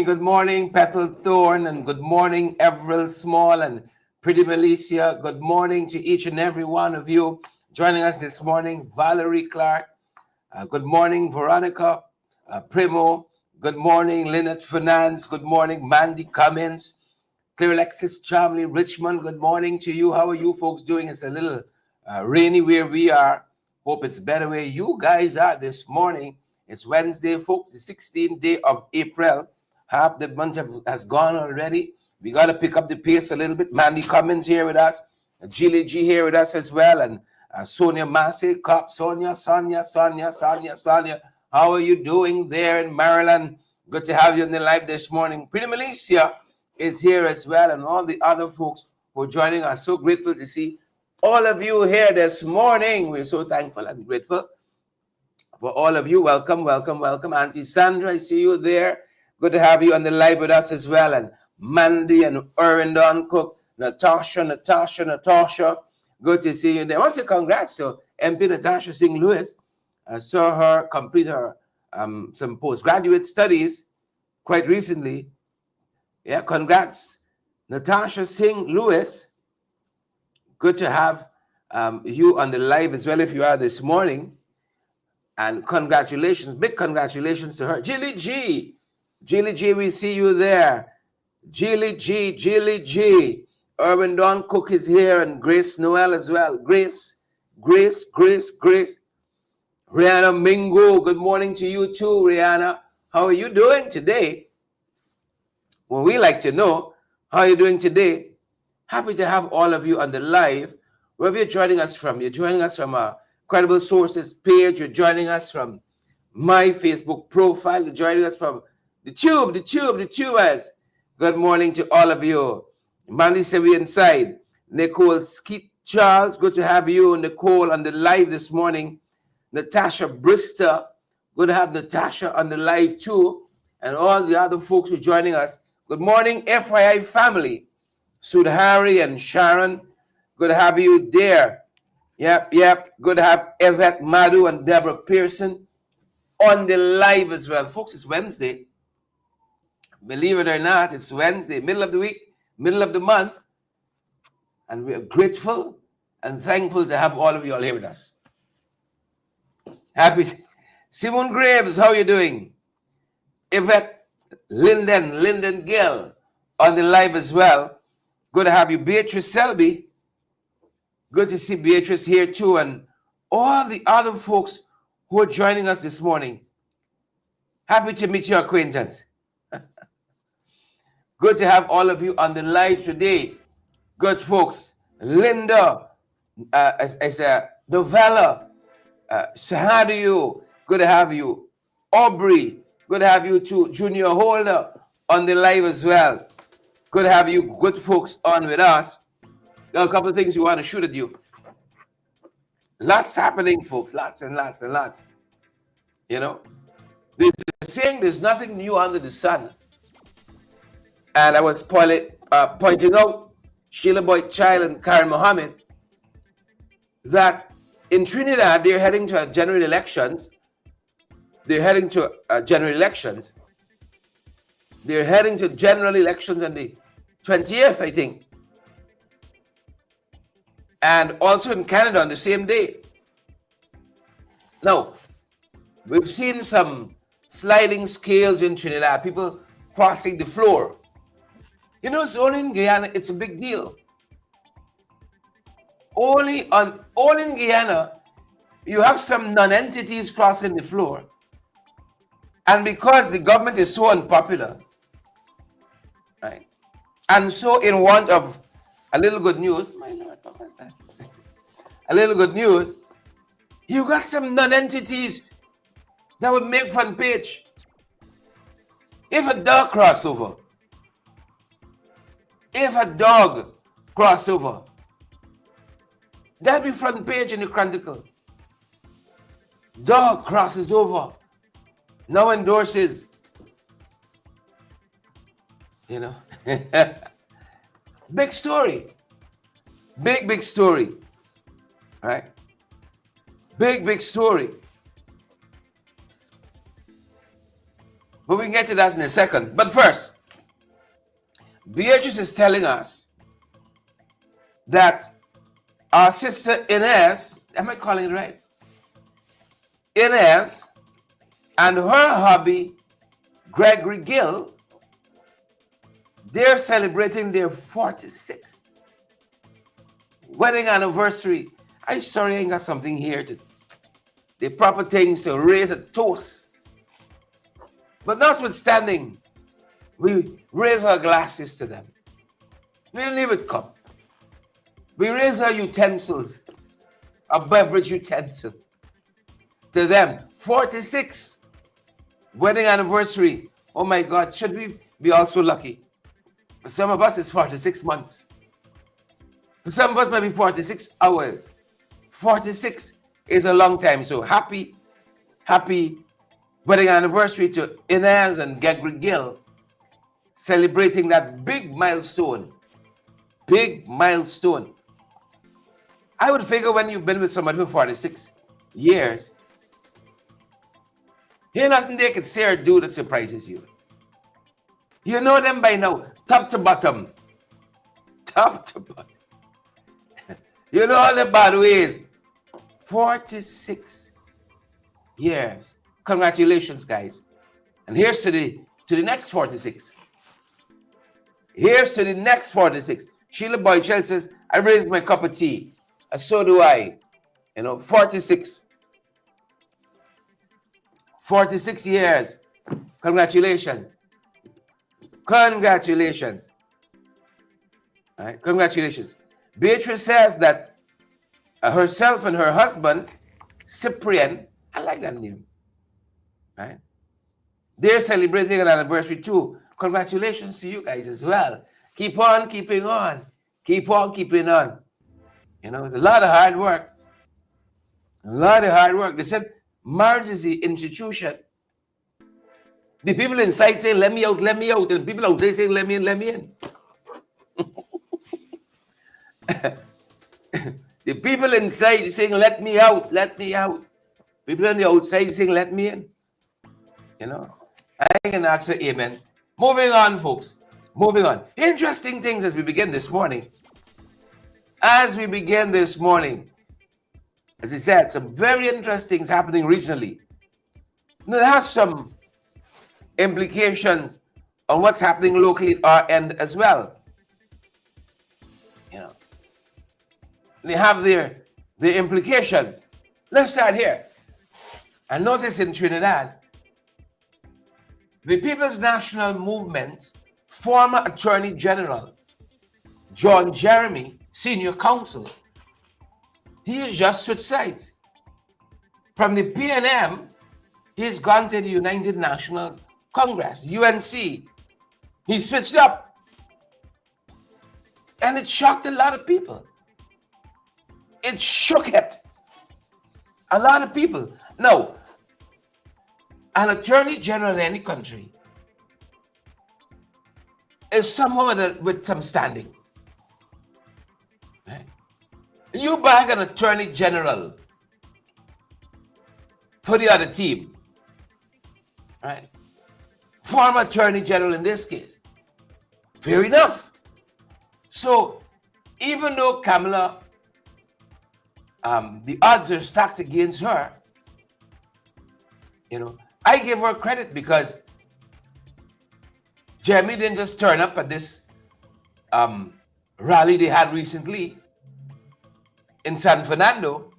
Good morning, Petal Thorn, and good morning, Everil Small and Pretty Milicia. Good morning to each and every one of you joining us this morning. Valerie Clark, good morning, Veronica, Primo, good morning, Lynette Finance, good morning, Mandy Cummins, Clear Alexis Chamley, Richmond, good morning to you. How are you folks doing? It's a little rainy where we are. Hope it's better where you guys are this morning. It's Wednesday, folks, the 16th day of April. Half the month has gone already. We got to pick up the pace a little bit. Mandy Cummins here with us. Julie G here with us as well. And Sonia Massey, Cop, Sonia. How are you doing there in Maryland? Good to have you in the live this morning. Pretty Milicia is here as well. And all the other folks who are joining us. So grateful to see all of you here this morning. We're so thankful and grateful for all of you. Welcome. Auntie Sandra, I see you there. Good to have you on the live with us as well. And Mandy and Erwin Don Cook, Natasha. Good to see you there. I want to say congrats to MP Natasha Singh Lewis. I saw her complete her some postgraduate studies quite recently. Yeah, congrats, Natasha Singh Lewis. Good to have you on the live as well if you are this morning. And congratulations, big congratulations to her. Jilly G, we see you there. Jilly G. Erwin Don Cook is here and Grace Noel as well. Grace. Rihanna Mingo, good morning to you too, Rihanna. How are you doing today? Well, we like to know how you're doing today. Happy to have all of you on the live. Wherever you're joining us from, you're joining us from a Credible Sources page. You're joining us from my Facebook profile. You're joining us from the tubers. Good morning to all of you. Mandy said we inside. Nicole Skeet Charles, good to have you, Nicole, on the live this morning. Natasha Brister, good to have Natasha on the live too. And all the other folks who are joining us. Good morning, FYI family. Sudhari and Sharon, good to have you there. Yep. Good to have Yvette Madu and Deborah Pearson on the live as well. Folks, it's Wednesday. Believe it or not, it's Wednesday, middle of the week, middle of the month. And we are grateful and thankful to have all of you all here with us. Happy. Simone Graves, how are you doing? Yvette Linden Gill on the live as well. Good to have you. Beatrice Selby. Good to see Beatrice here too, and all the other folks who are joining us this morning. Happy to meet your acquaintance. Good to have all of you on the live today. Good folks. Linda, Novella, Sahadiu, good to have you. Aubrey, good to have you too. Junior Holder on the live as well. Good to have you good folks on with us. There are a couple of things we want to shoot at you. Lots happening, folks. Lots and lots. You know, they're saying there's nothing new under the sun. And I was pointing out Sheila Boyd Child and Karen Mohammed that in Trinidad, they're heading to general elections. They're heading to general elections on the 20th, I think. and also in Canada on the same day. Now, we've seen some sliding scales in Trinidad, people crossing the floor. You know, it's only in Guyana, it's a big deal. Only in Guyana, you have some non-entities crossing the floor. And because the government is so unpopular, right? And so in want of a little good news, my Lord, what was that? A little good news, you got some non-entities that would make front page. If a dog crossover, that'd be front page in the Chronicle. Dog crosses over, now endorses, you know. Big story. Big story. Right? Big story. But we can get to that in a second. But first, Beatrice is telling us that our sister Inez, am I calling it right? Inez and her hubby, Gregory Gill, they're celebrating their 46th wedding anniversary. I'm sorry I ain't got something here to, the proper things to raise a toast. But notwithstanding, we raise our glasses to them. We don't leave it cup. We raise our utensils, a beverage utensil, to them. 46 wedding anniversary. Oh my God, should we be also lucky? For some of us, it's 46 months. For some of us, maybe 46 hours. 46 is a long time. So happy wedding anniversary to Inez and Gregory Gill, celebrating that big milestone. Big milestone. I would figure when you've been with somebody for 46 years, ain't nothing they could say or do that surprises you. You know them by now, top to bottom. Top to bottom. You know all the bad ways. 46 years. Congratulations, guys. And here's to the next 46. Here's to the next 46. Sheila Boychel says, I raised my cup of tea. And so do I. You know, 46. 46 years. Congratulations. Congratulations. All right, congratulations. Beatrice says that herself and her husband, Cyprian, I like that name. Right? They're celebrating an anniversary too. Congratulations to you guys as well. Keep on keeping on. Keep on keeping on. You know, it's a lot of hard work. A lot of hard work. They said marriage is the institution. The people inside say, let me out, let me out. And the people outside saying, let me in, let me in. The people inside saying, let me out, let me out. People on the outside saying, let me in. You know, I can ask for amen. Moving on, folks. Moving on. Interesting things as we begin this morning. As we begin this morning, as I said, some very interesting things happening regionally. Now, it has some implications on what's happening locally at our end as well. You know, they have their implications. Let's start here. I notice in Trinidad, the People's National Movement former Attorney General, John Jeremy, Senior Counsel, he has just switched sides. From the PNM, he's gone to the United National Congress, UNC. He switched up. And it shocked a lot of people. It shook it. A lot of people. Now, an attorney general in any country is someone with some standing. Right? You bag an attorney general for the other team. Right? Former attorney general in this case. Fair enough. So, even though Kamala the odds are stacked against her. I give her credit because Jeremy didn't just turn up at this rally they had recently in San Fernando.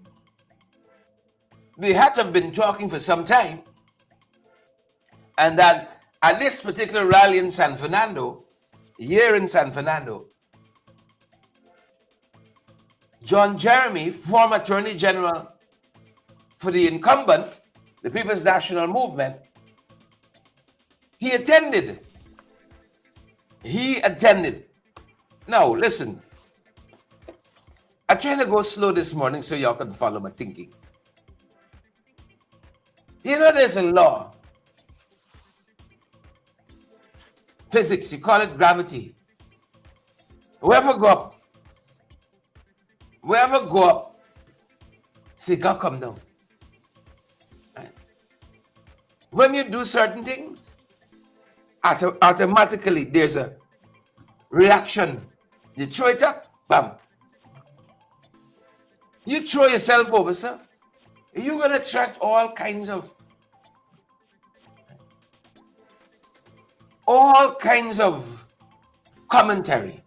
They had to have been talking for some time. And then at this particular rally in San Fernando, here in San Fernando, John Jeremy, former Attorney General for the incumbent, the People's National Movement, he attended. Now, listen. I'm trying to go slow this morning so y'all can follow my thinking. There's a law. Physics, you call it gravity. Whoever go up, see God come down. Right? When you do certain things, automatically there's a reaction. You throw it up, bam. You throw yourself over, sir. You're going to attract all kinds of commentary.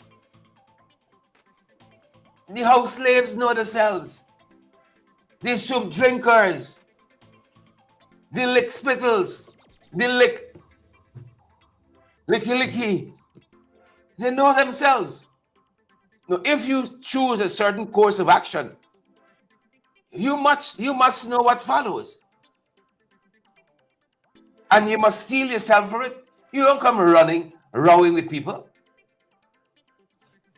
The house slaves know themselves. The soup drinkers, the lick spittles, the licky, they know themselves. Now, if you choose a certain course of action, you must know what follows. And you must steel yourself for it. You don't come rowing with people.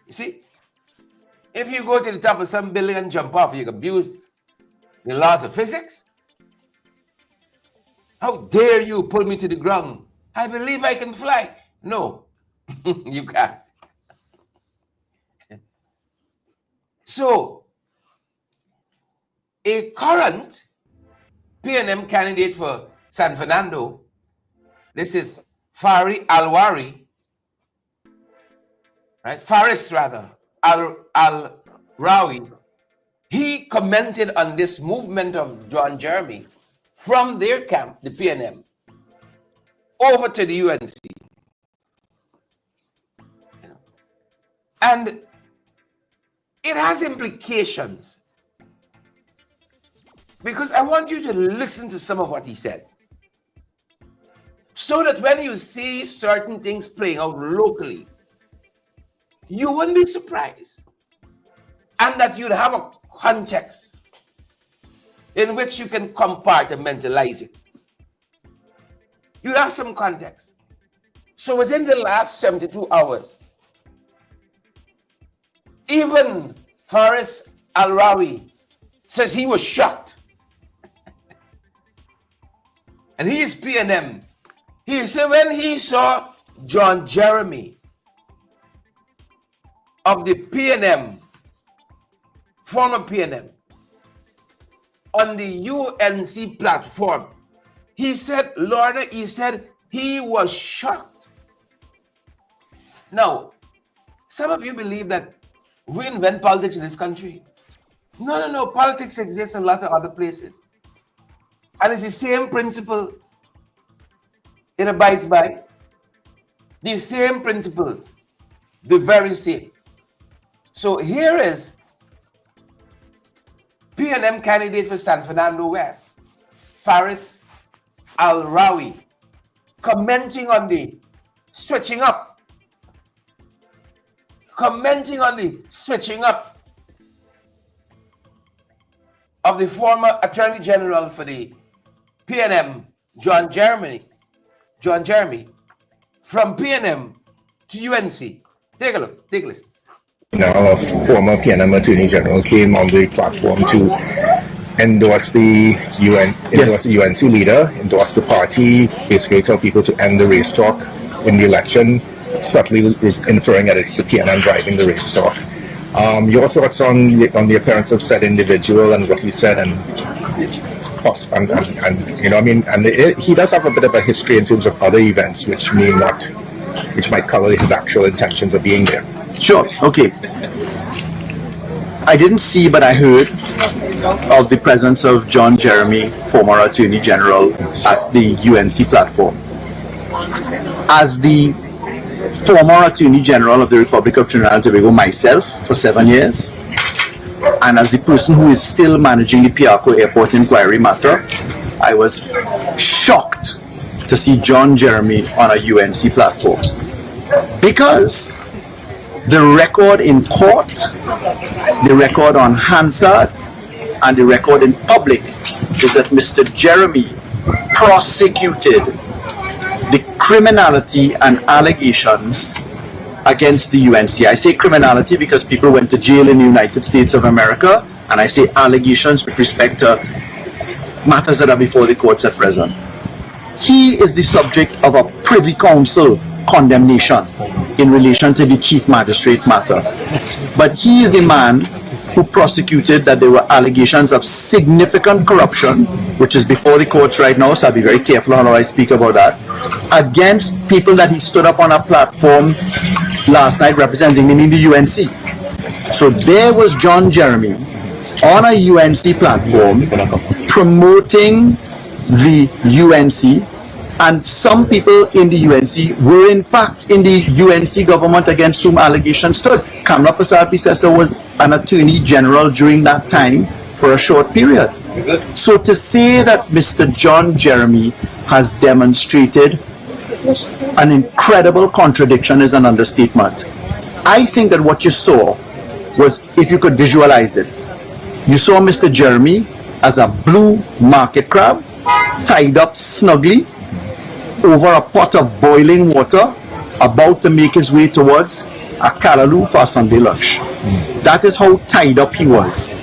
You see? If you go to the top of some building and jump off, you abuse the laws of physics. How dare you pull me to the ground? I believe I can fly. No, you can't. So, a current PNM candidate for San Fernando, this is Faris Al-Rawi, right? Faris rather, Al-Rawi. He commented on this movement of John Jeremy from their camp, the PNM, over to the UNC. And it has implications. Because I want you to listen to some of what he said. So that when you see certain things playing out locally, you wouldn't be surprised. And that you'd have a context in which you can compartmentalize it. You'd have some context. So within the last 72 hours, even Faris Al-Rawi says he was shocked. And he is PNM. He said when he saw John Jeremy of the PNM, former PNM, on the UNC platform, he said, Lorna, he said he was shocked. Now, some of you believe that we invent politics in this country. No. Politics exists in a lot of other places. And it's the same principle it abides by. The same principles. The very same. So here is PNM candidate for San Fernando West, Faris Al-Rawi, commenting on the switching up of the former Attorney General for the PNM, John Jeremy, from PNM to UNC. Take a look, take a listen. Now, a former PNM Attorney General came on the platform to endorse the UNC leader, endorse the party, basically tell people to end the race talk in the election, subtly inferring that it's the PNM driving the race talk. Your thoughts on the appearance of said individual and what he said, and you know, I mean, and he does have a bit of a history in terms of other events which might color his actual intentions of being there. Sure. Okay. I didn't see, but I heard of the presence of John Jeremy, former Attorney General, at the UNC platform. As the former Attorney General of the Republic of Trinidad and Tobago myself for 7 years, and as the person who is still managing the Piarco Airport inquiry matter, I was shocked to see John Jeremy on a UNC platform. Because the record in court, the record on Hansard, and the record in public is that Mr. Jeremy prosecuted the criminality and allegations against the UNC. I say criminality because people went to jail in the United States of America, and I say allegations with respect to matters that are before the courts at present. He is the subject of a Privy Council condemnation in relation to the Chief Magistrate matter. But he is the man who prosecuted that there were allegations of significant corruption, which is before the courts right now, so I'll be very careful how I speak about that, against people that he stood up on a platform last night representing them in the UNC. So there was John Jeremy on a UNC platform promoting the UNC, and some people in the UNC were in fact in the UNC government against whom allegations stood. Kamla Prasad-Pisesa was an Attorney General during that time for a short period. So to say that Mr. John Jeremy has demonstrated an incredible contradiction is an understatement. I think that what you saw was, if you could visualize it, you saw Mr. Jeremy as a blue market crab tied up snugly over a pot of boiling water, about to make his way towards a callaloo for Sunday lunch. That is how tied up he was.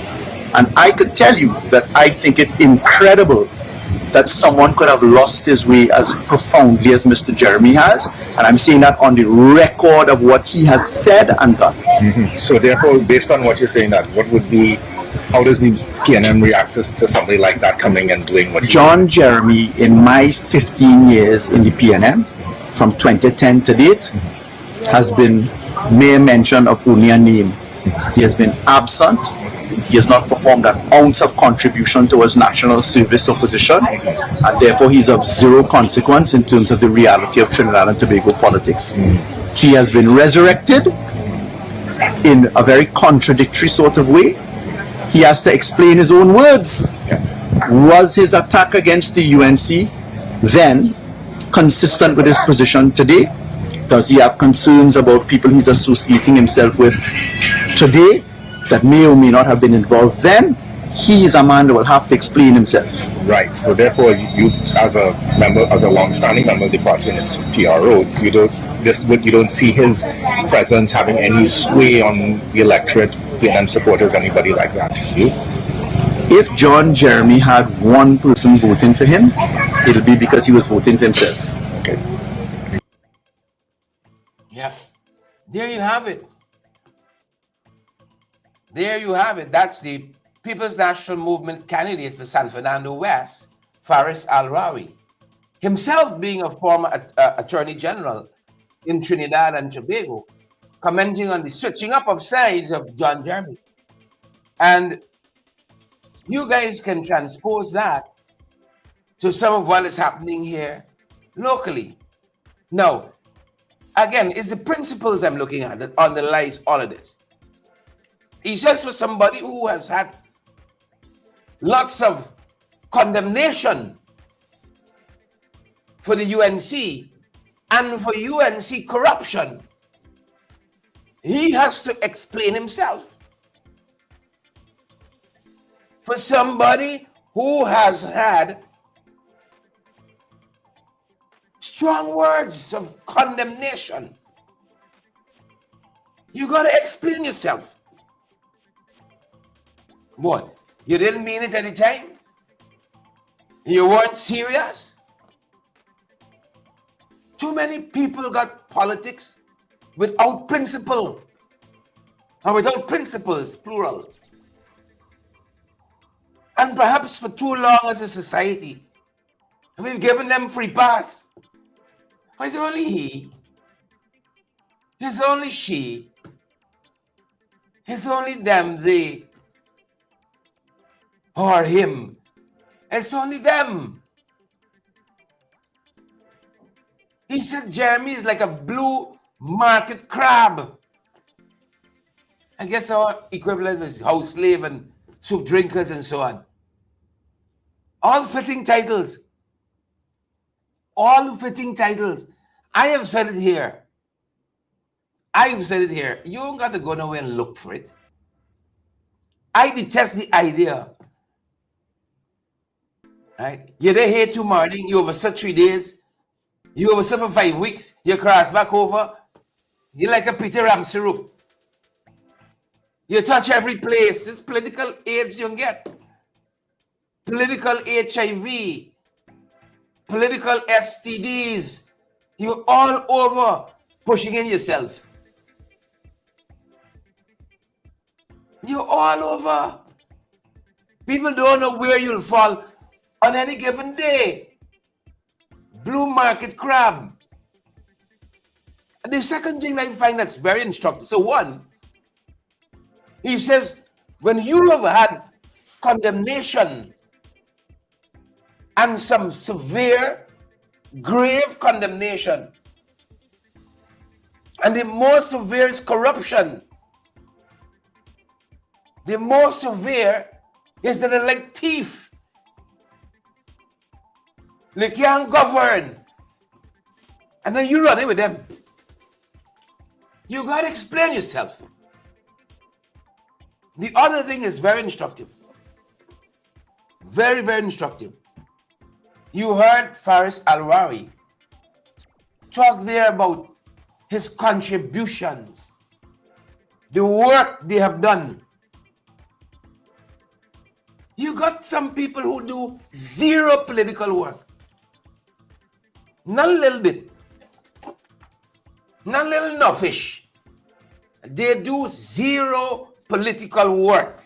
And I could tell you that I think it incredible that someone could have lost his way as profoundly as Mr. Jeremy has. And I'm saying that on the record of what he has said and done. So therefore, based on what you're saying, that what would be, how does the PNM react to somebody like that coming and doing what John Jeremy, in my 15 years in the PNM, from 2010 to date, has been mere mention of only a name. He has been absent. He has not performed an ounce of contribution towards national service or position, and therefore he's of zero consequence in terms of the reality of Trinidad and Tobago politics. He has been resurrected in a very contradictory sort of way. He has to explain his own words. Was his attack against the UNC then consistent with his position today? Does he have concerns about people he's associating himself with today that may or may not have been involved then? He is a man that will have to explain himself. Right. So therefore, you as a member, as a long-standing member of the party and its PRO, you don't see his presence having any sway on the electorate, PNM supporters, anybody like that. You? If John Jeremy had one person voting for him, it'll be because he was voting for himself. Okay. Yeah. There you have it. There you have it. That's the People's National Movement candidate for San Fernando West, Faris Al-Rawi, himself being a former Attorney General in Trinidad and Tobago, commenting on the switching up of sides of John Jeremy. And you guys can transpose that to some of what is happening here locally. Now, again, it's the principles I'm looking at that underlies all of this. He says for somebody who has had lots of condemnation for the UNC and for UNC corruption, he has to explain himself. For somebody who has had strong words of condemnation, you got to explain yourself. What? You didn't mean it at the time? You weren't serious? Too many people got politics without principle. And without principles, plural. And perhaps for too long as a society, we've given them free pass. It's only he. It's only she. It's only them, they. or him. It's only them. He said Jeremy is like a blue market crab. I guess our equivalent is house slave and soup drinkers and so on. All fitting titles. All fitting titles. I have said it here. I've said it here. You don't got to go nowhere and look for it. I detest the idea. Right? You're there here tomorrow, you overslept 3 days, you overslept for 5 weeks, you cross back over, you're like a Peter Ram syrup. You touch every place. It's political AIDS you get. Political HIV, political STDs. You're all over pushing in yourself. You're all over. People don't know where you'll fall on any given day. Blue market crab. And the second thing I find that's very instructive. So one, he says, when you have had condemnation and some severe, grave condemnation, and the more severe is corruption, the more severe is that they're like thief. They can't govern. And then you run in with them. You got to explain yourself. The other thing is very instructive. Very, very instructive. You heard Faris Alwari talk there about his contributions, the work they have done. You got some people who do zero political work. Not a little bit. Not a little nuffish. They do zero political work.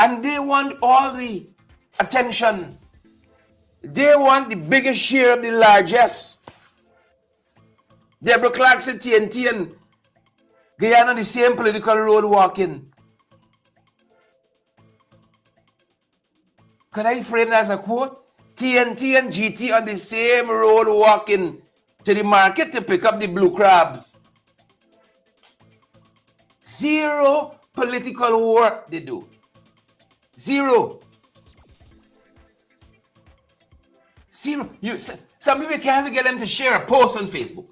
And they want all the attention. They want the biggest share of the largest. Deborah Clark said TNT and Guyana on the same political road walking. Could I frame that as a quote? TNT and GT on the same road walking to the market to pick up the blue crabs. Zero political work they do. Zero. Zero. Some people can't even get them to share a post on Facebook.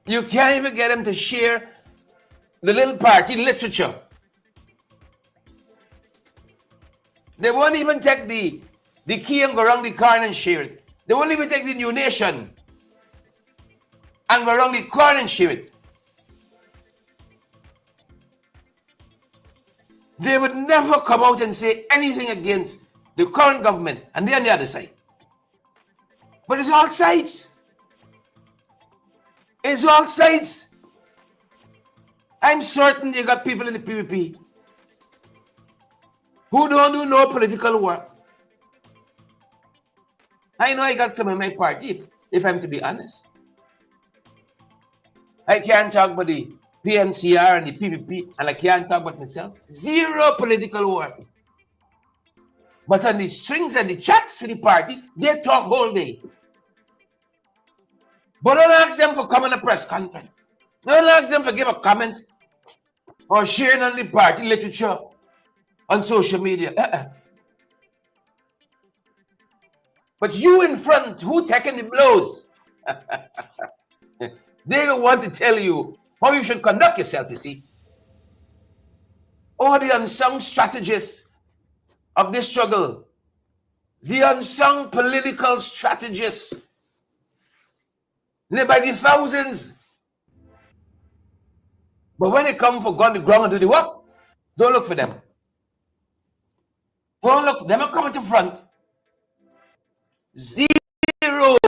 You can't even get them to share the little party literature. They won't even take the key and go around the corner and share it. They won't even take the New Nation and go around the corner and share it. They would never come out and say anything against the current government, and they're on the other side. But it's all sides. It's all sides. I'm certain you got people in the PVP who don't do no political work. I know I got some in my party, if I'm to be honest. I can't talk about the PNCR and the PVP, and I can't talk about myself. Zero political work. But on the strings and the chats for the party, they talk whole day. But don't ask them for coming to a press conference. Don't ask them for give a comment or sharing on the party literature on social media. But you in front, who taking the blows? They don't want to tell you how you should conduct yourself, you see. Or the unsung strategists of this struggle. The unsung political strategists. By the thousands. But when they come for gun the ground and do the work, don't look for them. Don't look for them. They're coming to front. Zero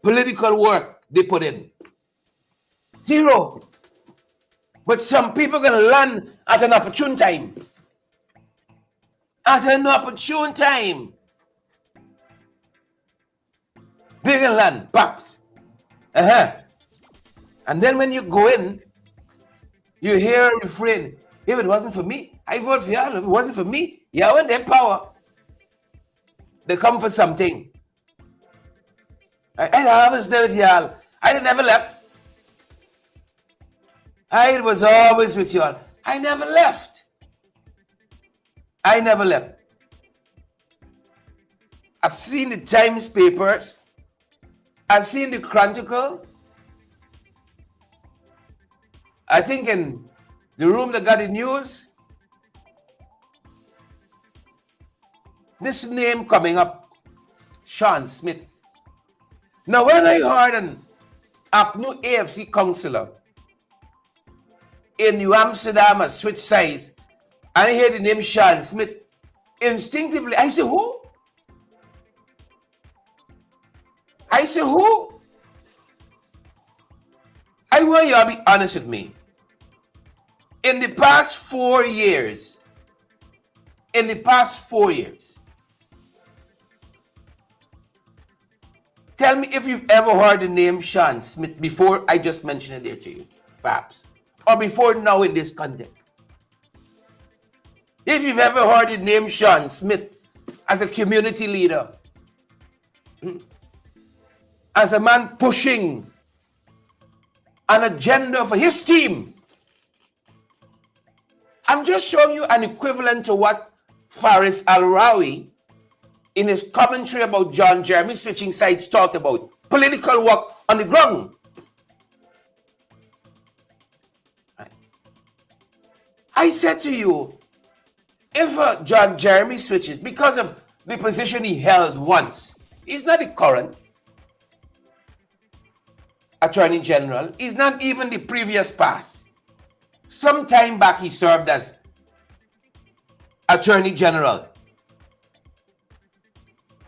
political work they put in. Zero. But some people are going to learn at an opportune time. At an opportune time. They can learn. Pops. And then when you go in, You hear a refrain. If it wasn't for me, I vote for y'all. If it wasn't for me, y'all want their power. They come for something. I was there with y'all. I never left. I was always with y'all. I never left. I never left. I've seen the Times papers. I've seen the Chronicle. I think in the room that got the news, this name coming up, Sean Smith. Now, when I heard an new AFC councillor in New Amsterdam has switched sides, and I hear the name Sean Smith, instinctively, I say, who? I say, who? I want you to be honest with me. In the past 4 years, tell me if you've ever heard the name Sean Smith before I just mentioned it there to you, perhaps. Or before now in this context. If you've ever heard the name Sean Smith as a community leader, as a man pushing an agenda for his team, I'm just showing you an equivalent to what Faris Al-Rawi in his commentary about John Jeremy switching sides talked about. Political work on the ground. I said to you, if John Jeremy switches because of the position he held once, he's not the current Attorney General, he's not even the previous past. Some time back he served as Attorney General.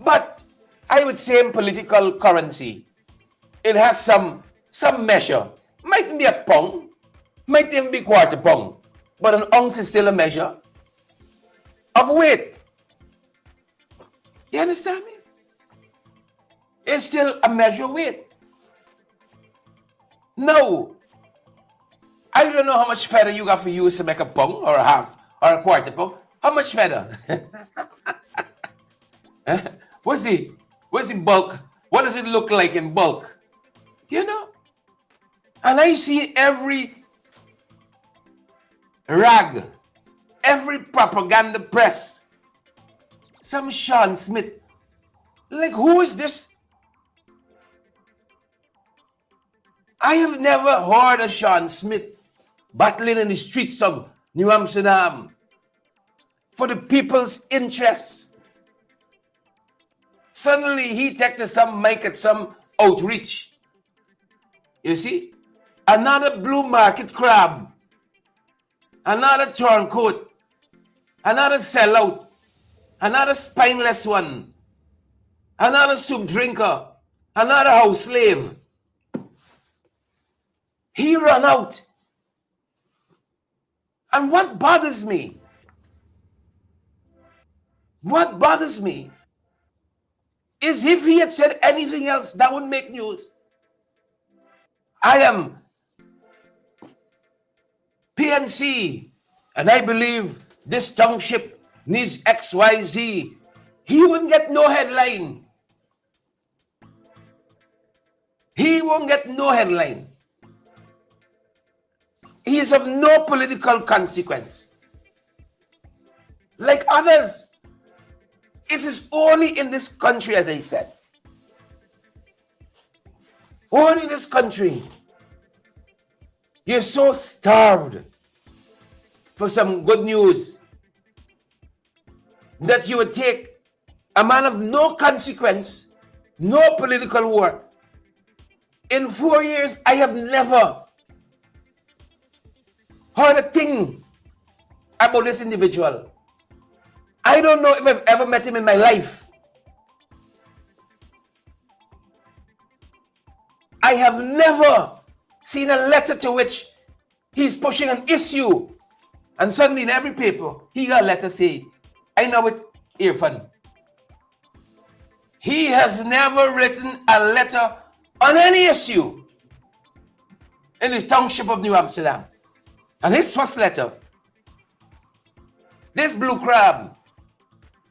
But I would say in political currency, it has some measure. Might be a pound, might even be quarter pound, but an ounce is still a measure of weight. You understand me? It's still a measure of weight. No, I don't know how much feather you got for use to make a pound or a half or a quarter pound. How much feather? What's the bulk? What does it look like in bulk? You know? And I see every rag, every propaganda press, some Sean Smith. Like, who is this? I have never heard of Sean Smith battling in the streets of New Amsterdam for the people's interests. Suddenly he takes to some mic at some outreach. You see? Another blue market crab, another turncoat, another sellout, another spineless one, another soup drinker, another house slave. He ran out. And what bothers me is if he had said anything else, that would make news. I am PNC, and I believe this township needs XYZ. He wouldn't get no headline. He won't get no headline. He is of no political consequence. Like others, it is only in this country, as I said. Only in this country. You're so starved for some good news that you would take a man of no consequence, no political work. In 4 years, I have never heard a thing about this individual. I don't know if I've ever met him in my life. I have never seen a letter to which he's pushing an issue, and suddenly in every paper, he got a letter saying, I know it, Irfan. He has never written a letter on any issue in the township of New Amsterdam. And his first letter, this blue crab,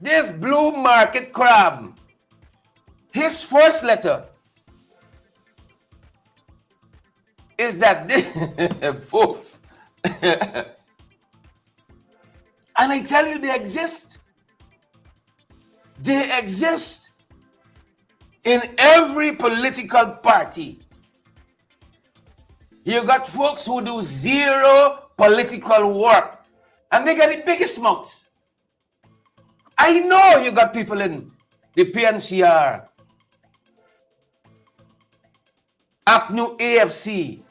this blue market crab, his first letter is that this, folks, and I tell you, they exist. They exist in every political party. You got folks who do zero political work, and they get the biggest mouths. I know you got people in the PNCR, APNU AFC,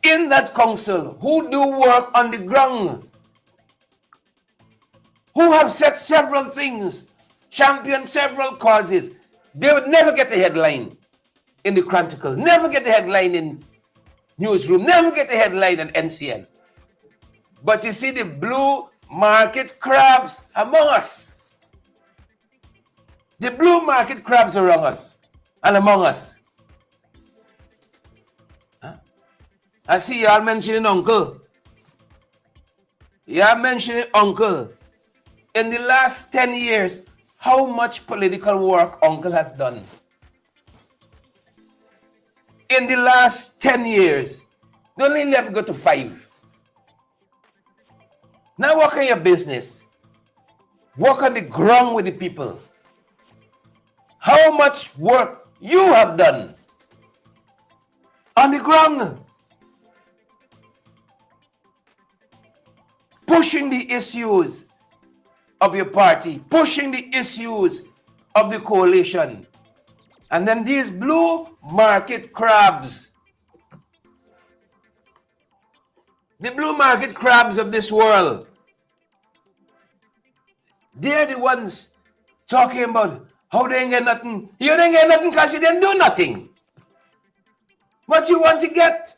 in that council who do work on the ground, who have said several things, championed several causes. They would never get a headline in the Chronicle, never get a headline in Newsroom, never get a headline in NCN. But you see the blue market crabs among us. The blue market crabs around us and among us. Huh? I see y'all mentioning uncle. Y'all mentioning uncle. In the last 10 years, how much political work uncle has done? In the last 10 years, don't only have to go to 5. Now work on your business. Work on the ground with the people. How much work you have done on the ground. Pushing the issues of your party, pushing the issues of the coalition. And then these blue market crabs, the blue market crabs of this world, they're the ones talking about how they ain't get nothing. You didn't get nothing because you didn't do nothing. What you want to get?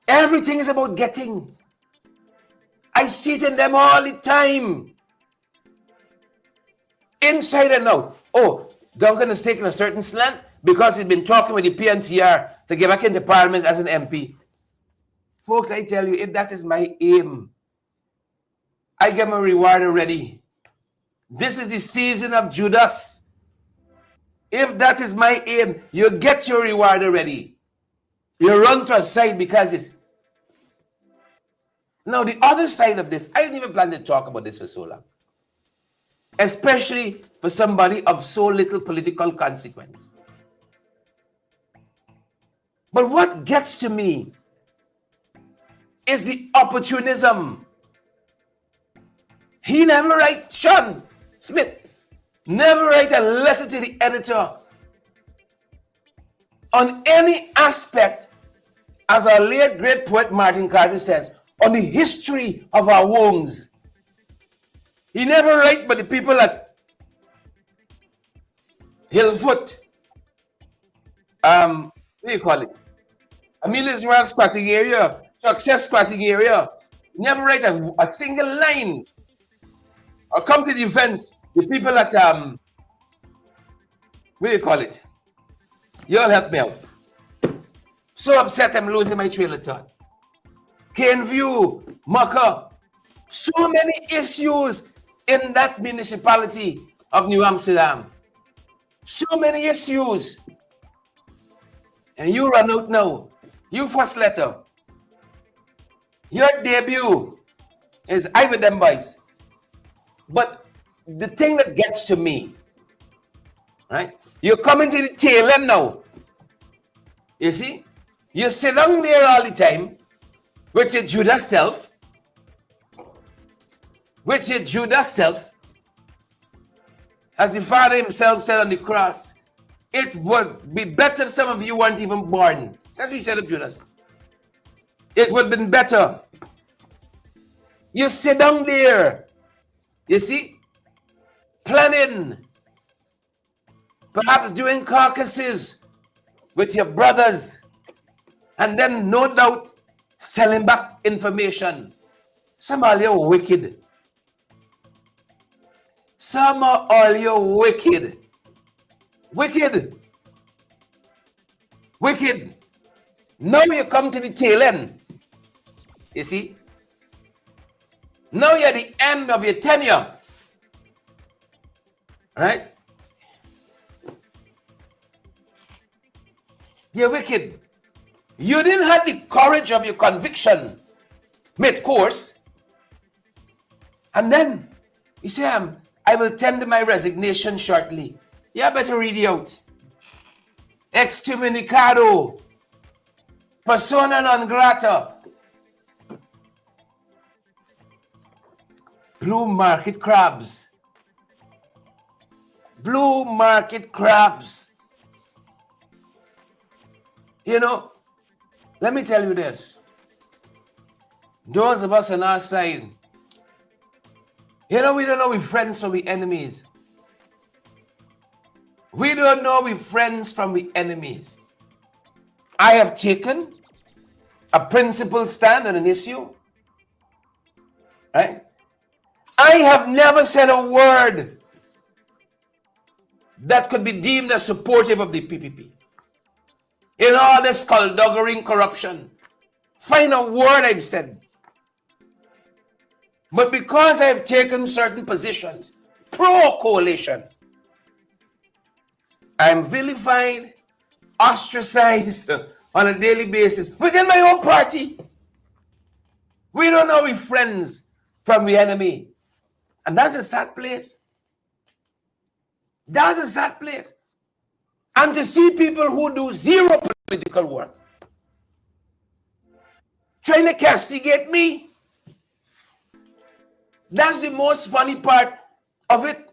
Everything is about getting. I see it in them all the time. Inside and out. Oh, Duncan is taking a certain slant because he's been talking with the PNCR to get back into Parliament as an MP. Folks, I tell you, if that is my aim, I get my reward already. This is the season of Judas. If that is my aim, you get your reward already. You run to a side because it's... Now, the other side of this, I didn't even plan to talk about this for so long. Especially for somebody of so little political consequence. But what gets to me is the opportunism. He never write, Sean Smith, never write a letter to the editor on any aspect, as our late great poet Martin Carter says, on the history of our wounds. He never write, but the people at Hillfoot, what do you call it? Amelia Israel squatting area, Success squatting area. He never write a single line. Or come to the defense, the people at what do you call it? You all help me out. So upset I'm losing my trail of thought. Caneview, Mucker, so many issues in that municipality of New Amsterdam. So many issues. And you run out now. You first letter. Your debut is I with them boys. But the thing that gets to me, right? You're coming to the tail end now. You see? You sit down there all the time with your Judas self. With your Judas self. As the Father himself said on the cross, it would be better if some of you weren't even born. That's what he said of Judas. It would have been better. You sit down there, you see, planning, perhaps doing caucuses with your brothers, and then no doubt selling back information. Some of you are wicked. Some of all you wicked. Wicked. Wicked. Now you come to the tail end. You see? Now you're at the end of your tenure. Right? You're wicked. You didn't have the courage of your conviction mid-course. And then you say, I will tender my resignation shortly. Yeah, better read it out. Excommunicado. Persona non grata. Blue market crabs. Blue market crabs. You know, let me tell you this. Those of us on our side, you know, we don't know we're friends from the enemies. We don't know we're friends from the enemies. I have taken a principled stand on an issue. Right? I have never said a word that could be deemed as supportive of the PPP. In all this skullduggery and corruption, find a word I've said. But because I've taken certain positions pro-coalition, I'm vilified, ostracized on a daily basis within my own party. We don't know we're friends from the enemy. And that's a sad place. That's a sad place. And to see people who do zero political work trying to castigate me, that's the most funny part of it.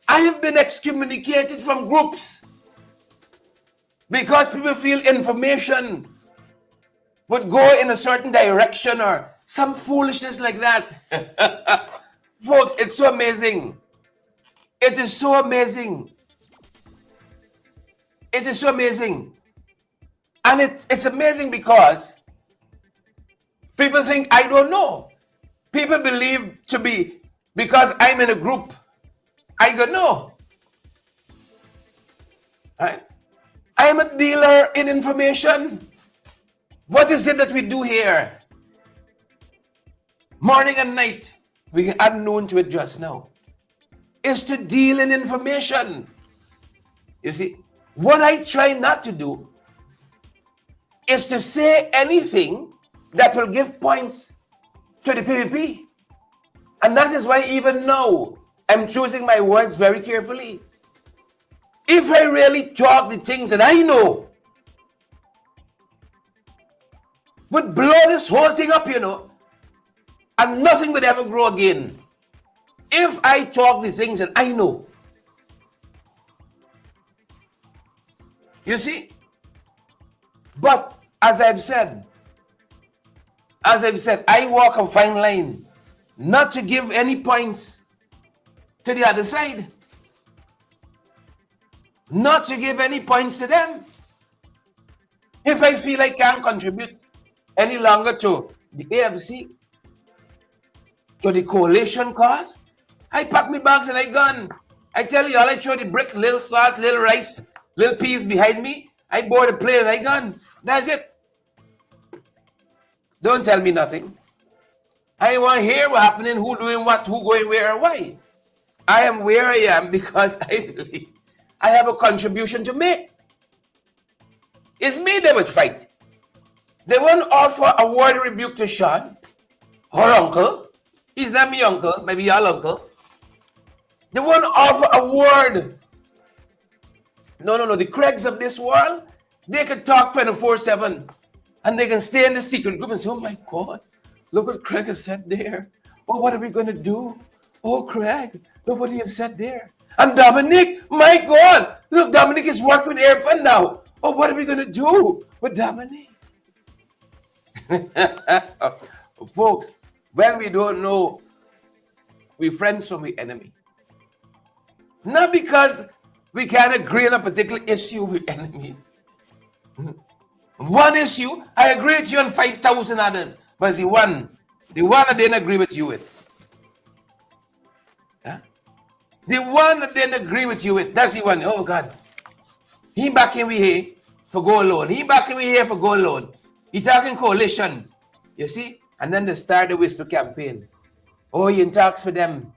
I have been excommunicated from groups because people feel information would go in a certain direction or some foolishness like that. Folks, it's so amazing. It is so amazing. It is so amazing. And it's amazing because people think I don't know. People believe to be, because I'm in a group, I go, no. Right? I am a dealer in information. What is it that we do here? Morning and night, we can add noon to it just now, is to deal in information. You see, what I try not to do is to say anything that will give points to the PPP. And that is why even now, I'm choosing my words very carefully. If I really talk the things that I know, would blow this whole thing up, you know, and nothing would ever grow again. If I talk the things that I know. You see? But as I've said, I walk a fine line not to give any points to the other side. Not to give any points to them. If I feel I can't contribute any longer to the AFC, to the coalition cause, I pack my bags and I gone. I tell you, all I throw the brick, little salt, little rice, little peas behind me. I board a plane and I gone. That's it. Don't tell me nothing. I want to hear what happening, who doing what, who going where and why. I am where I am because I believe I have a contribution to make. It's me they would fight. They won't offer a word of rebuke to Sean, her uncle. He's not my uncle, maybe your uncle. They won't offer a word. No. The Craigs of this world, they can talk 24/7 and they can stay in the secret group and say, oh my God, look what Craig has said there. Oh, what are we going to do? Oh, Craig, look what he has said there. And Dominic, my God, look, Dominic is working with Airfund now. Oh, what are we going to do with Dominic? Folks, when we don't know, we're friends from the enemy. Not because we can't agree on a particular issue with enemies. One issue, I agree with you on 5,000 others, but it's the one I didn't agree with you with. Huh? The one that didn't agree with you with, that's the one. Oh God, he backing we here for go alone. He backing we here for go alone. He talking coalition. You see? And then they start the whisper campaign. Oh, you in talks with them.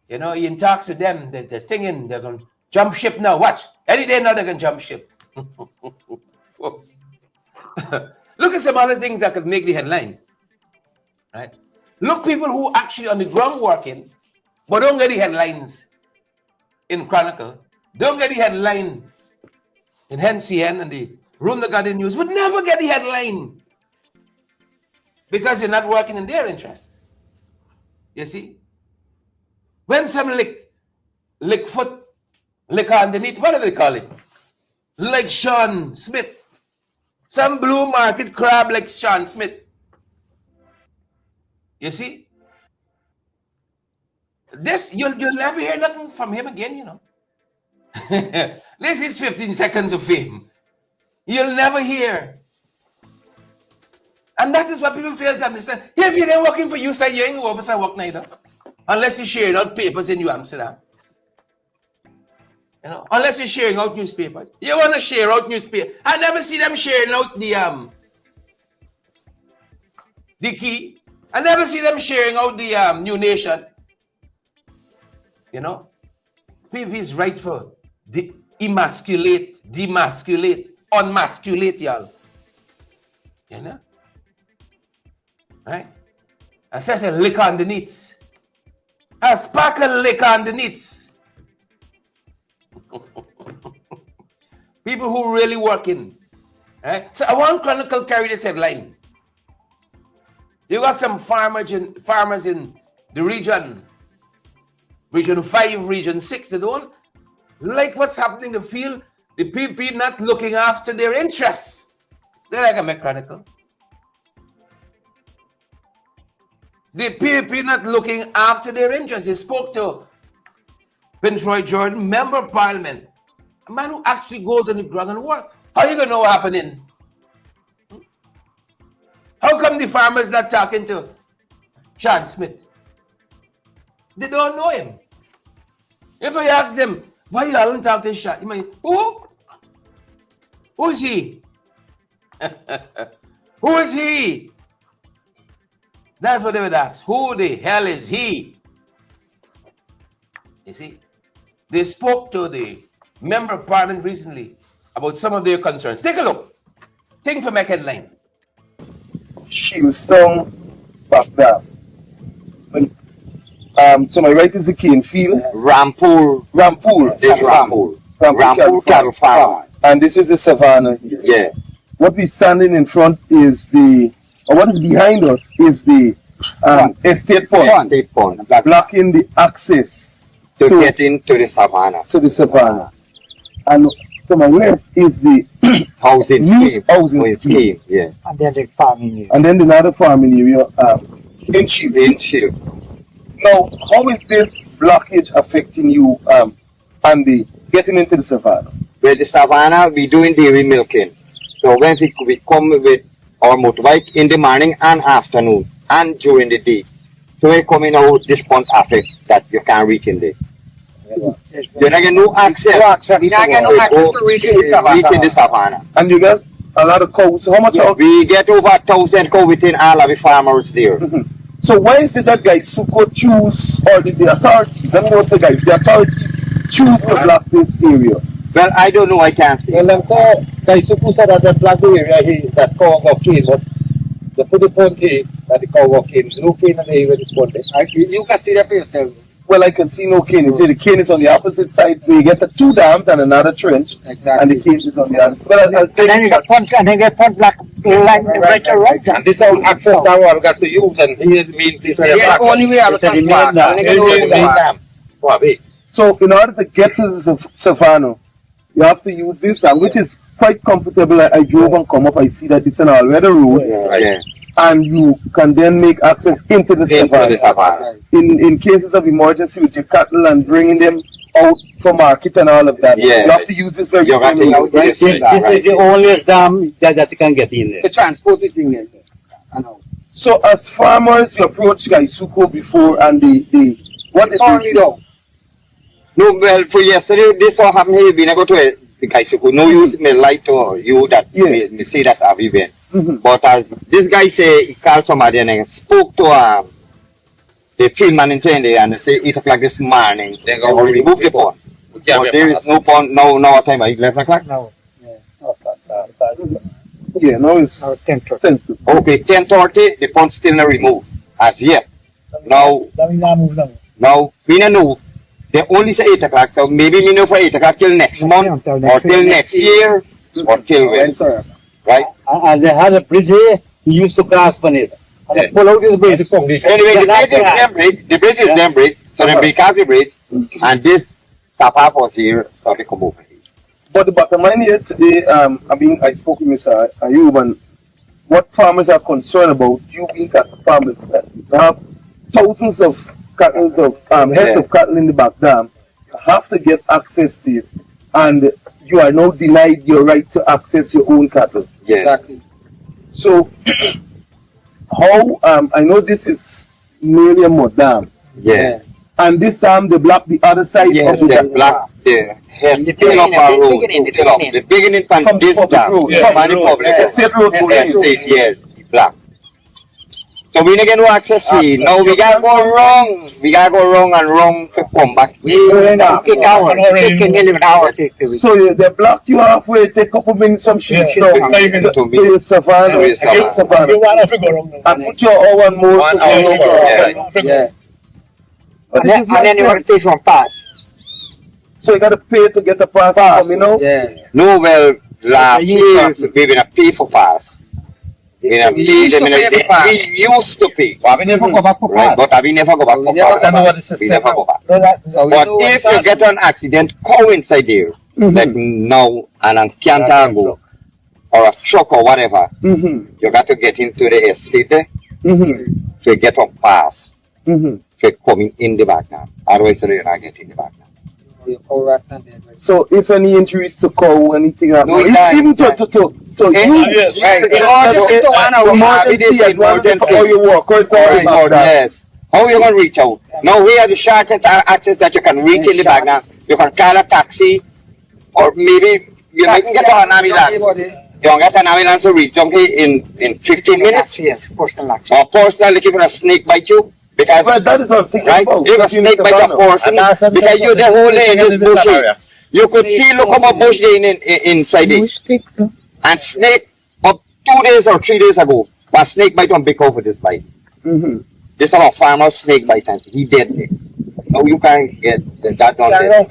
You know, you in talks with them. They're thinking they're going to jump ship now. Watch. Any day now they're going to jump ship. Folks. Look at some other things that could make the headline. Right? Look, people who actually on the ground working, but don't get the headlines in Chronicle, don't get the headline in NCN and the Room the Garden News, would never get the headline because you're not working in their interest. You see? When some lick foot, lick underneath, what do they call it? Like Sean Smith. Some blue market crab like Sean Smith. You see? This, you'll never hear nothing from him again, you know. This is 15 seconds of fame. You'll never hear. And that is what people fail to understand. If you're working for you, say you ain't go over to work neither. Unless you're sharing out papers in New Amsterdam. You know, unless you're sharing out newspapers. You want to share out newspapers. I never see them sharing out the key. I never see them sharing out the New Nation. You know, people is right for emasculate, demasculate, unmasculate, y'all. You know? Right? I said a lick on the knits. A sparkle lick on the knits. People who really working. Right? So I want Chronicle carry this headline. You got some farmers in the region 5, region 6, they don't like what's happening. They feel the people not looking after their interests. They're like a make Chronicle. The people not looking after their interests. They spoke to Prince Roy Jordan, Member of Parliament, a man who actually goes on the ground and work. How are you going to know what's happening? How come the farmers not talking to Sean Smith? They don't know him. If I ask them, why you haven't talked to Sean? You might, who? Who is he? Who is he? That's what they would ask. Who the hell is he? You see, they spoke to the Member of Parliament recently about some of their concerns. Take a look. Think for my headline. Shieldstone, Baghdad. To my right is the cane field. Rampur cattle farm. And this is the savannah here. Yeah. What we're standing in front is what is behind us is the estate pond. State pond. Blocking the access To get into the savannah. to the savannah. And to my left is the Housing new scheme. housing scheme. Yeah. And then the farming area. And then another farming area in Shields. In Shield. Now, how is this blockage affecting you and the getting into the savannah? With the savannah, we doing dairy milking. So when we come with our motorbike in the morning and afternoon and during the day. So we coming out this pond affect that you can't reach in there. You not get no access. We not get no access to reaching the savannah. Reaching the savannah. And you got a lot of cows. So how much? Yeah, we get over 1,000 cow within all of the farmers there. So why is it that guys Suko choose, or the authorities, let me not say guys, the authorities choose to block this area? Well, I don't know, I can't say. Well, I'm saying, guys, suppose that the black area here, that cow walk in, but the put the pond here, that the cow walk in, no cane in the area, the pond. You can see that for yourself. Well, I can see no cane. You see the cane is on the opposite side, where you get the 2 dams and another trench, Exactly. and the cane is on the other side. Well, I'll And then you got pond, and then you get pond black line right around. And this is how access now we got to use, and here is the main place where Yeah, only way I was the main back. dam. Only Here's go the over main back. dam. Wow, wait. So in order to get to the savannah, you have to use this dam, which is quite comfortable. I drove and come up, I see that it's an all-weather road. Yeah. And you can then make access into the Into savannah. the savannah. In cases of emergency with your cattle and bringing them out for market and all of that. Yeah. You have to use this very You have to same road, use right? this. This is the only dam that you can get in there. The transport between them. I know. So as farmers, you approach Gaisuko before and what it Only is. though. No, well, for yesterday, this all happened here. We never go to the guys who no use me light or you that Yeah. me see that everywhere. But as this guy say, he called somebody and he spoke to the field manager in there and they say 8 o'clock this morning, they're going to remove the pond. But there is no pond now, what time? 11 o'clock? No. Yeah, now it's 10. Okay, 10:30, the pond still not removed as yet. Now, we don't know. They only say 8 o'clock, so maybe we know for 8 o'clock till next month, or till next year, or till when, right? And they had a bridge here, he used to grasp on it. And they pull out his bridge. Anyway, the bridge is them bridge, so they break out the bridge, and this top half was here, so they come over here. But the bottom line here today, I spoke with Mr. Ayub, and what farmers are concerned about, you being cattle farmers, is that you have thousands of cattle, heads of cattle in the back dam, you have to get access to it, and you are now denied your right to access your own cattle. Yeah. Exactly. So, how, I know this is nearly a mud dam, Yeah. and this time they block the other side Yes, of the they dam. block the till up our road, till up. The beginning from From this public dam, road. from the public. Estate road to Estate, yes, block. So we don't get no access here. Now we gotta go wrong. We gotta go wrong and wrong to come back. So they block you halfway, take a couple minutes, some shit down to your savannah, To your savannah. and put your hour and more. One hour, Yeah. But this is nonsense. from pass. So you gotta pay to get a pass, you know? Yeah. No, well, last year we been a pay for pass. We used to pay. But we never go back for Right, pass. but we never go back for pass. We never go back. So But if you get an accident, go inside there, like now, and on Cantago, or a truck or whatever, you got to get into the estate there to get on pass for coming in the back now. Otherwise, you're not getting the back now. So if any injuries to cow, anything happen, No, even to you, Yes. Right. In order to one hour, emergency as well for how you walk. Cause Right, yes. How you gonna reach out? Now we have the shortest access that you can reach in the back now. You can call a taxi, or maybe you might get an ambulance. You can get an ambulance to reach down here in 15 minutes. Yes, personal access. Or personal, looking for a snake bite you. Because Well, that is what I'm thinking right, about. if a snake bite a person, because you the whole day in this bush here, you could see look how much bush there inside it. And snake up 2 days or 3 days ago, a snake bite on big over this bite. This is our farmer snake bite and he dead there. No, you can't get that done there.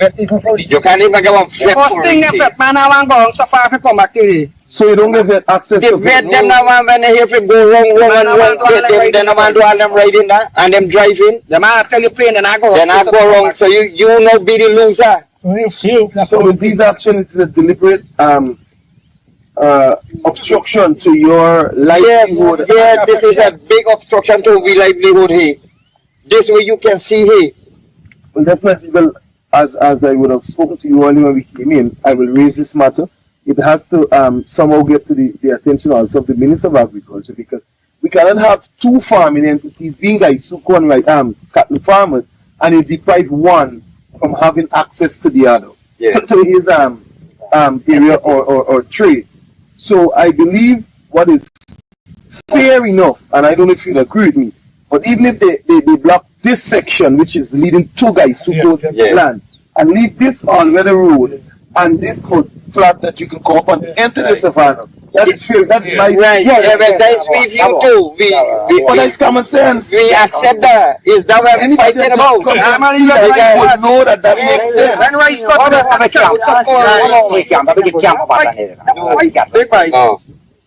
You can't even get one vet First for thing it. the vet man I want go so far to come back to you. So you don't get access The to vet them now when they hear him go wrong then I want to all them riding that and them driving. The man tell you plane then I go. Then I go wrong. So you know be the loser. So with these actions, it's a deliberate obstruction to your livelihood. Yeah, this is a big obstruction to we livelihood here. This way you can see here. Well, definitely. Well, as I would have spoken to you earlier when we came in, I will raise this matter. It has to somehow get to the attention also of the Minister of Agriculture, because we cannot have two farming entities being Isuko and cattle farmers, and you deprive one from having access to the other, to his area or trade. So I believe what is fair enough, and I don't know if you'd agree with me, but even if they block this section, which is leading to Isuko's land, and leave this on weather road, and this could flat that you can go up and enter the savannah. That is fair. That is my right. Yeah, but that's with you too. But that's common sense. We accept that. Is that what we're fighting about? I know that makes sense. When rice cut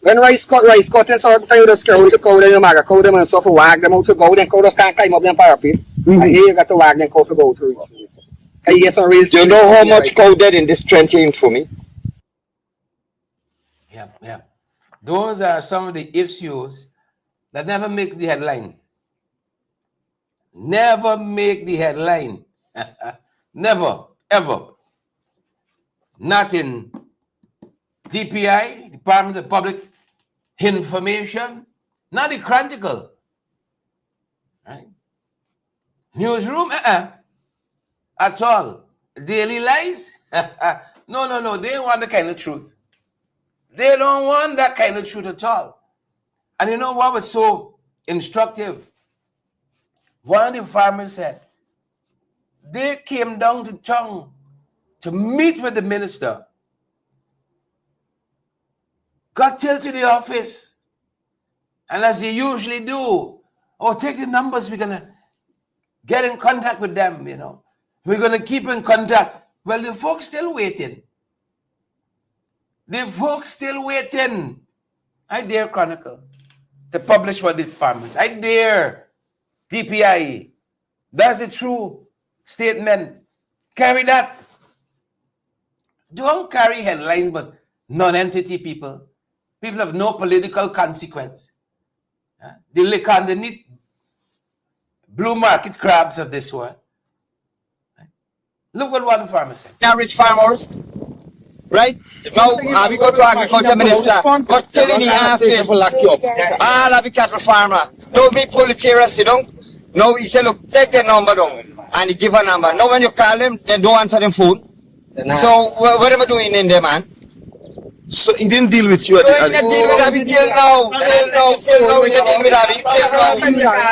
when rice cut and so you just screw the cow then you mag a cow them and so for wag them out to go then cow just can't climb up them parapet. And here you got to wag them cow to go through. Yes, or real. Do you know how much cow dead in this trench here for me? Yeah. Those are some of the issues that never make the headline. Never make the headline. Never, ever. Not in DPI, Department of Public Information, not the Chronicle. Right? Newsroom, at all. Daily Lies? No. They want the kind of truth. They don't want that kind of truth at all. And you know what was so instructive? One of the farmers said, they came down to town to meet with the minister. Got till to the office. And as they usually do, oh, take the numbers, we're going to get in contact with them, you know. We're going to keep in contact. Well, the folks still waiting. The folks still waiting. I dare Chronicle to publish what the farmers. I dare DPI. That's the true statement. Carry that. Don't carry headlines, but non-entity people. People have no political consequence. They lick underneath blue market crabs of this world. Look what one farmer said. Rich farmers, right? Now, we go to agriculture minister, but telling the office, all of the cattle farmer, don't be politicians, you know. Now, he said, look, take the number down, and he give a number. Now, when you call them, they don't answer them phone. So, what am I doing in there, man? So he didn't deal with you at So he didn't deal with Abby till now. Till now, he didn't deal with Abby. Till now,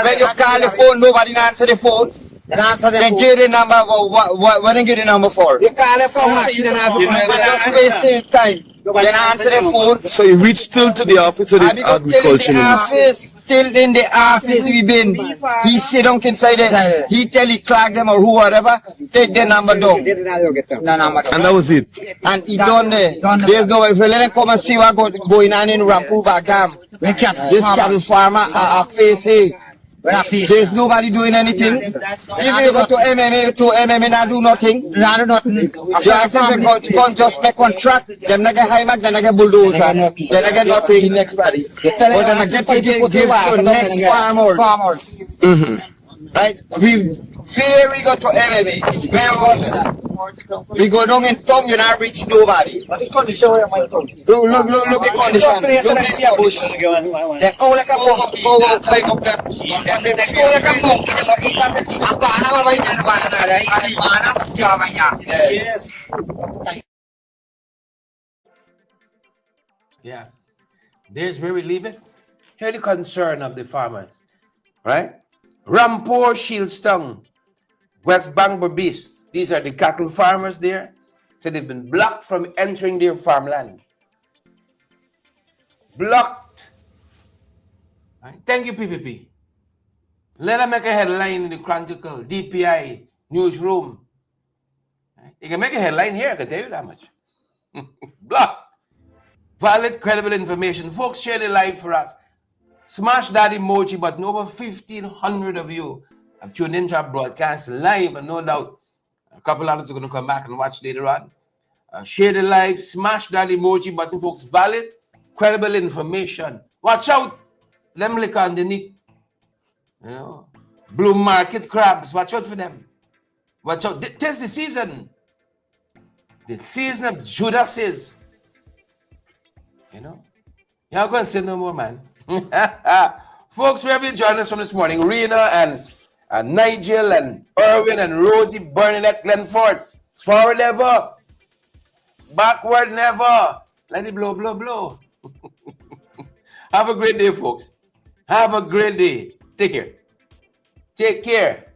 when you call the phone, nobody answer the phone. Then give the number, what then give the number for? You call it from machine and have Wasting time. Then answer the phone. So you reached still to the office of the agriculture minister. Till in the office we been. He sit down inside there. He tell he clock them or whoever, take the number down. And that was it. And he done there. There's no, if you let him come and see what going on in Rampu Bagam. This cattle farmer are face here. There's nobody doing anything. If you go to MMA not do nothing. They ask them to come just make one truck. Them not get high mark, they not get bulldozer. They not get nothing. But they not get to give to next farmers. Right? We go to MMA. Where was it? We go down in town, you not reach nobody. Look the condition. Look the condition. they go like a monkey. They go like a monkey. They eat up the banana right now. Yes. Yeah. There's where we leave it. Hear the concern of the farmers. Right? Rampur, Shieldstone, West Bangor Beast. These are the cattle farmers there. So they've been blocked from entering their farmland. Blocked. Right? Thank you, PPP. Let them make a headline in the Chronicle, DPI, newsroom. Right? You can make a headline here, I can tell you that much. Blocked. Valid, credible information. Folks, share the live for us. Smash that emoji button. Over 1,500 of you have tuned into our broadcast live, and no doubt a couple others are going to come back and watch later on. Share the live, smash that emoji button, folks. Valid, credible information. Watch out. Them lick underneath. You know, blue market crabs. Watch out for them. Watch out. This the season. The season of Judases. You know, y'all going to say no more, man. Folks, wherever you join us from this morning, Rena and Nigel and Erwin and Rosie, Bernadette, Glenford, forward ever, backward never. Let it blow, blow, blow. Have a great day, folks. Have a great day. Take care. Take care.